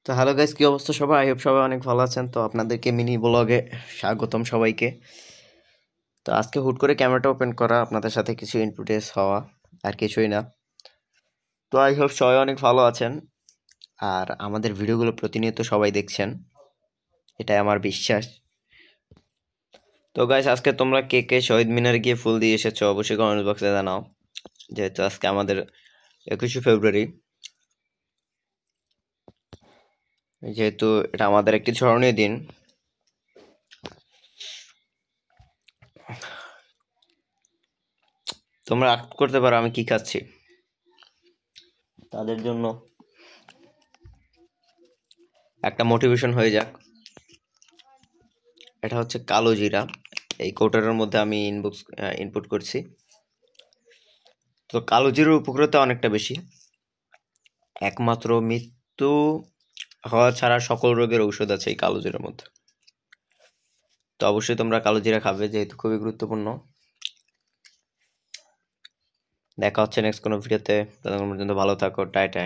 তো hello guys, কি অবস্থা সবাই? আই হোপ সবাই অনেক ভালো আছেন। তো আপনাদেরকে মিনি ব্লগে স্বাগতম সবাইকে। তো আজকে হুট করে ক্যামেরাটা ওপেন করা, আপনাদের সাথে কিছু ইনপুটেস হওয়া, আর কিছুই না। তো আই হোপ সবাই অনেক ভালো আছেন, আর আমাদের ভিডিওগুলো প্রতিনিয়ত সবাই দেখছেন, এটাই আমার বিশ্বাস। তো গাইস, আজকে তোমরা কে কে শহীদ মিনারে গিয়ে ফুল দিয়ে এসেছো অবশ্যই কমেন্ট বক্সে জানাও, যেহেতু আজকে আমাদের 21শে ফেব্রুয়ারি, যেহেতু এটা আমাদের একটি স্মরণীয় দিন। তোমরা আক্ট করতে পারো আমি কি খাচ্ছি, তাদের জন্য একটা মোটিভেশন হয়ে যাক। এটা হচ্ছে কালো জিরা, এই কোটারের মধ্যে আমি ইনপুট করছি। তো কালো জিরার উপকারিতা অনেকটা বেশি, একমাত্র মৃত্যু হওয়া ছাড়া সকল রোগের ঔষধ আছে এই কালো জিরার মধ্যে। তো অবশ্যই তোমরা কালো জিরা খাবে, যেহেতু খুবই গুরুত্বপূর্ণ। দেখা হচ্ছে নেক্সট কোনো ভিডিওতে, ততক্ষণ পর্যন্ত ভালো থাকো, টাটা।